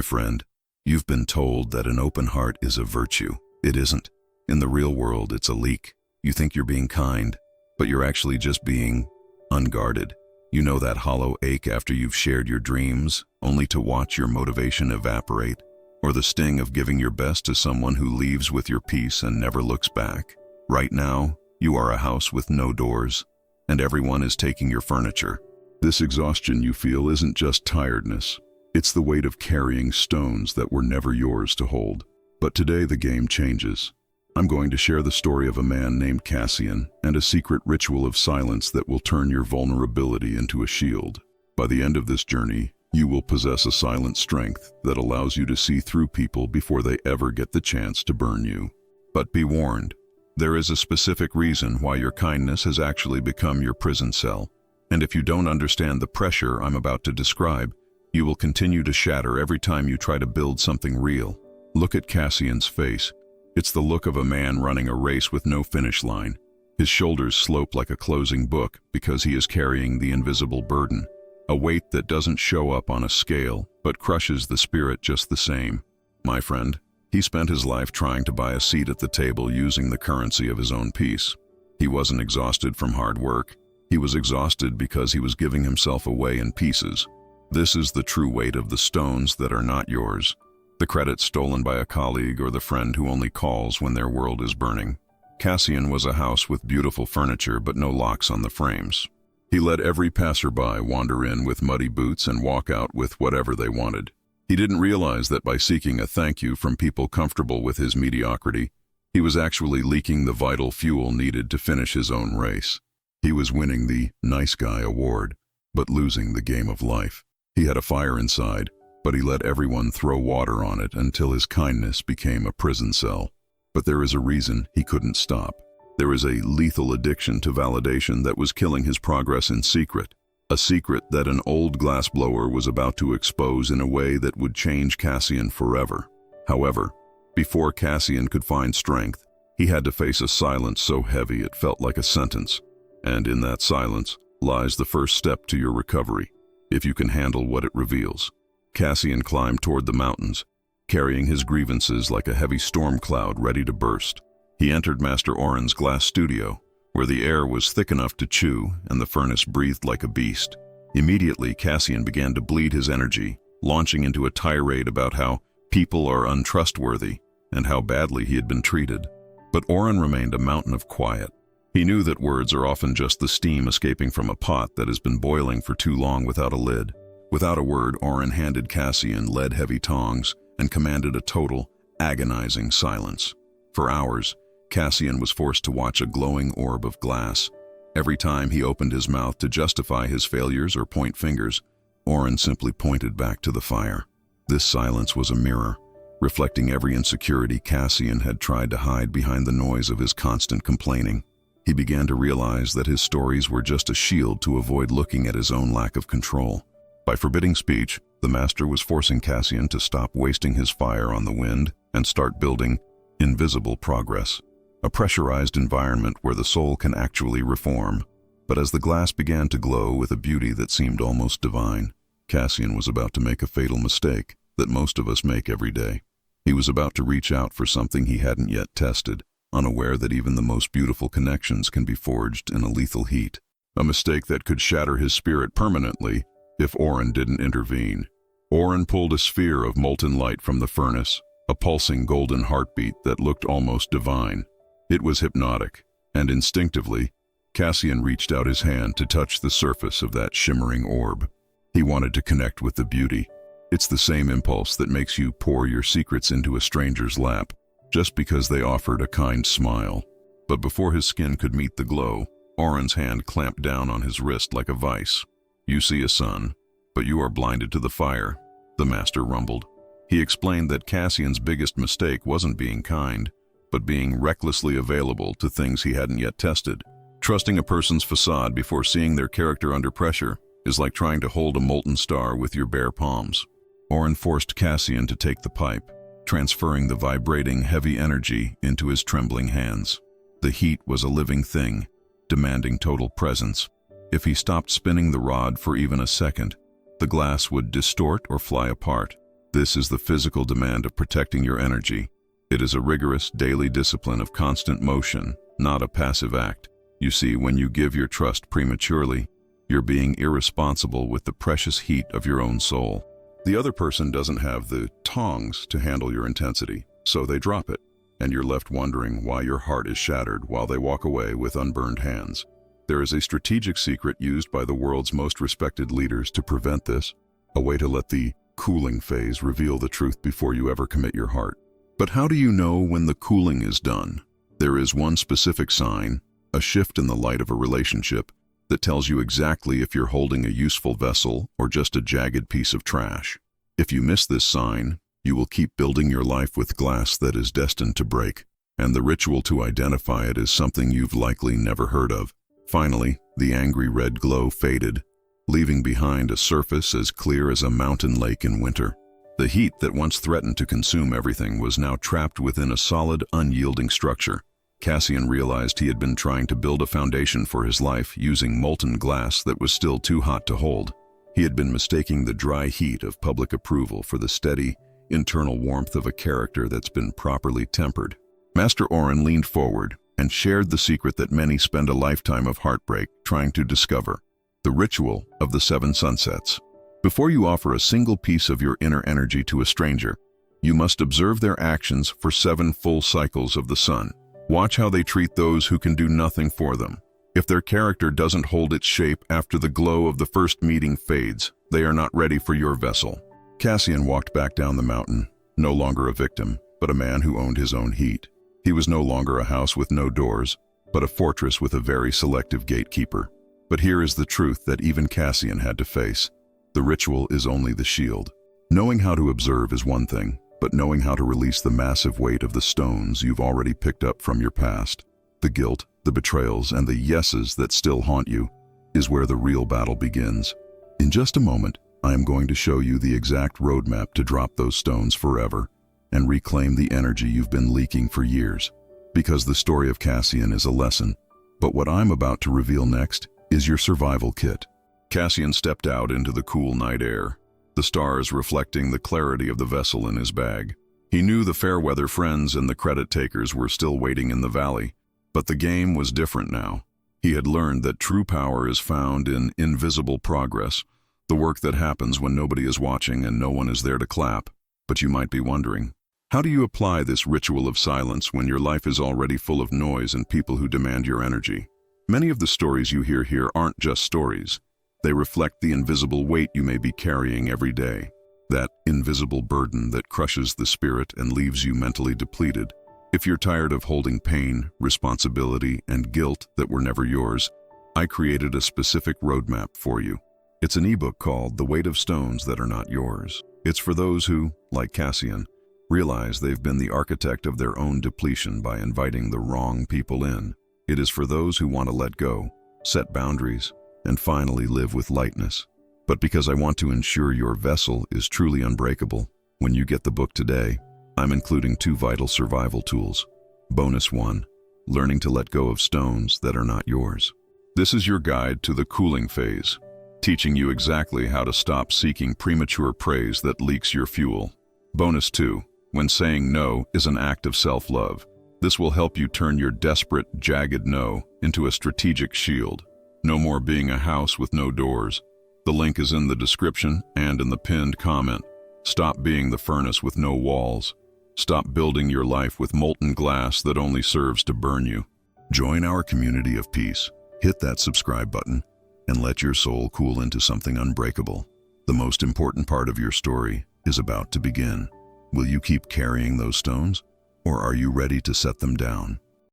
My friend, you've been told that an open heart is a virtue. It isn't. In the real world, it's a leak. You think you're being kind, but you're actually just being unguarded. You know that hollow ache after you've shared your dreams, only to watch your motivation evaporate, or the sting of giving your best to someone who leaves with your peace and never looks back. Right now, you are a house with no doors, and everyone is taking your furniture. This exhaustion you feel isn't just tiredness. It's the weight of carrying stones that were never yours to hold. But today the game changes. I'm going to share the story of a man named Cassian and a secret ritual of silence that will turn your vulnerability into a shield. By the end of this journey, you will possess a silent strength that allows you to see through people before they ever get the chance to burn you. But be warned, there is a specific reason why your kindness has actually become your prison cell. And if you don't understand the pressure I'm about to describe, you will continue to shatter every time you try to build something real. Look at Cassian's face. It's the look of a man running a race with no finish line. His shoulders slope like a closing book because he is carrying the invisible burden, a weight that doesn't show up on a scale but crushes the spirit just the same. My friend, he spent his life trying to buy a seat at the table using the currency of his own peace. He wasn't exhausted from hard work. He was exhausted because he was giving himself away in pieces. This is the true weight of the stones that are not yours. The credit stolen by a colleague or the friend who only calls when their world is burning. Cassian was a house with beautiful furniture but no locks on the frames. He let every passerby wander in with muddy boots and walk out with whatever they wanted. He didn't realize that by seeking a thank you from people comfortable with his mediocrity, he was actually leaking the vital fuel needed to finish his own race. He was winning the nice guy award, but losing the game of life. He had a fire inside, but he let everyone throw water on it until his kindness became a prison cell. But there is a reason he couldn't stop. There is a lethal addiction to validation that was killing his progress in secret. A secret that an old glassblower was about to expose in a way that would change Cassian forever. However, before Cassian could find strength, he had to face a silence so heavy it felt like a sentence. And in that silence lies the first step to your recovery, if you can handle what it reveals. Cassian climbed toward the mountains, carrying his grievances like a heavy storm cloud ready to burst. He entered Master Oren's glass studio, where the air was thick enough to chew and the furnace breathed like a beast. Immediately, Cassian began to bleed his energy, launching into a tirade about how people are untrustworthy and how badly he had been treated. But Oren remained a mountain of quiet. He knew that words are often just the steam escaping from a pot that has been boiling for too long without a lid. Without a word, Oren handed Cassian lead-heavy tongs and commanded a total, agonizing silence. For hours, Cassian was forced to watch a glowing orb of glass. Every time he opened his mouth to justify his failures or point fingers, Oren simply pointed back to the fire. This silence was a mirror, reflecting every insecurity Cassian had tried to hide behind the noise of his constant complaining. He began to realize that his stories were just a shield to avoid looking at his own lack of control. By forbidding speech, the master was forcing Cassian to stop wasting his fire on the wind and start building invisible progress, a pressurized environment where the soul can actually reform. But as the glass began to glow with a beauty that seemed almost divine, Cassian was about to make a fatal mistake that most of us make every day. He was about to reach out for something he hadn't yet tested, unaware that even the most beautiful connections can be forged in a lethal heat. A mistake that could shatter his spirit permanently if Oren didn't intervene. Oren pulled a sphere of molten light from the furnace, a pulsing golden heartbeat that looked almost divine. It was hypnotic, and instinctively, Cassian reached out his hand to touch the surface of that shimmering orb. He wanted to connect with the beauty. It's the same impulse that makes you pour your secrets into a stranger's lap, just because they offered a kind smile. But before his skin could meet the glow, Oren's hand clamped down on his wrist like a vice. "You see a sun, but you are blinded to the fire," the master rumbled. He explained that Cassian's biggest mistake wasn't being kind, but being recklessly available to things he hadn't yet tested. Trusting a person's facade before seeing their character under pressure is like trying to hold a molten star with your bare palms. Oren forced Cassian to take the pipe, transferring the vibrating, heavy energy into his trembling hands. The heat was a living thing, demanding total presence. If he stopped spinning the rod for even a second, the glass would distort or fly apart. This is the physical demand of protecting your energy. It is a rigorous daily discipline of constant motion, not a passive act. You see, when you give your trust prematurely, you're being irresponsible with the precious heat of your own soul. The other person doesn't have the tongs to handle your intensity, so they drop it, and you're left wondering why your heart is shattered while they walk away with unburned hands. There is a strategic secret used by the world's most respected leaders to prevent this, a way to let the cooling phase reveal the truth before you ever commit your heart. But how do you know when the cooling is done? There is one specific sign, a shift in the light of a relationship, that tells you exactly if you're holding a useful vessel or just a jagged piece of trash. If you miss this sign, you will keep building your life with glass that is destined to break, and the ritual to identify it is something you've likely never heard of. Finally, the angry red glow faded, leaving behind a surface as clear as a mountain lake in winter. The heat that once threatened to consume everything was now trapped within a solid, unyielding structure. Cassian realized he had been trying to build a foundation for his life using molten glass that was still too hot to hold. He had been mistaking the dry heat of public approval for the steady, internal warmth of a character that's been properly tempered. Master Orin leaned forward and shared the secret that many spend a lifetime of heartbreak trying to discover: the ritual of the 7 sunsets. Before you offer a single piece of your inner energy to a stranger, you must observe their actions for 7 full cycles of the sun. Watch how they treat those who can do nothing for them. If their character doesn't hold its shape after the glow of the first meeting fades, they are not ready for your vessel. Cassian walked back down the mountain, no longer a victim, but a man who owned his own heat. He was no longer a house with no doors, but a fortress with a very selective gatekeeper. But here is the truth that even Cassian had to face. The ritual is only the shield. Knowing how to observe is one thing, but knowing how to release the massive weight of the stones you've already picked up from your past, the guilt, the betrayals, and the yeses that still haunt you, is where the real battle begins. In just a moment, I am going to show you the exact roadmap to drop those stones forever and reclaim the energy you've been leaking for years. Because the story of Cassian is a lesson, but what I'm about to reveal next is your survival kit. Cassian stepped out into the cool night air, the stars reflecting the clarity of the vessel in his bag. He knew the fair-weather friends and the credit takers were still waiting in the valley, but the game was different now. He had learned that true power is found in invisible progress, the work that happens when nobody is watching and no one is there to clap. But you might be wondering, how do you apply this ritual of silence when your life is already full of noise and people who demand your energy? Many of the stories you hear here aren't just stories. They reflect the invisible weight you may be carrying every day, that invisible burden that crushes the spirit and leaves you mentally depleted. If you're tired of holding pain, responsibility, and guilt that were never yours, I created a specific roadmap for you. It's an ebook called The Weight of Stones That Are Not Yours. It's for those who, like Cassian, realize they've been the architect of their own depletion by inviting the wrong people in. It is for those who want to let go, set boundaries, and finally live with lightness. But because I want to ensure your vessel is truly unbreakable, when you get the book today, I'm including 2 vital survival tools. Bonus 1, learning to let go of stones that are not yours. This is your guide to the cooling phase, teaching you exactly how to stop seeking premature praise that leaks your fuel. Bonus 2, when saying no is an act of self-love. This will help you turn your desperate, jagged no into a strategic shield. No more being a house with no doors. The link is in the description and in the pinned comment. Stop being the furnace with no walls. Stop building your life with molten glass that only serves to burn you. Join our community of peace. Hit that subscribe button and let your soul cool into something unbreakable. The most important part of your story is about to begin. Will you keep carrying those stones, or are you ready to set them down?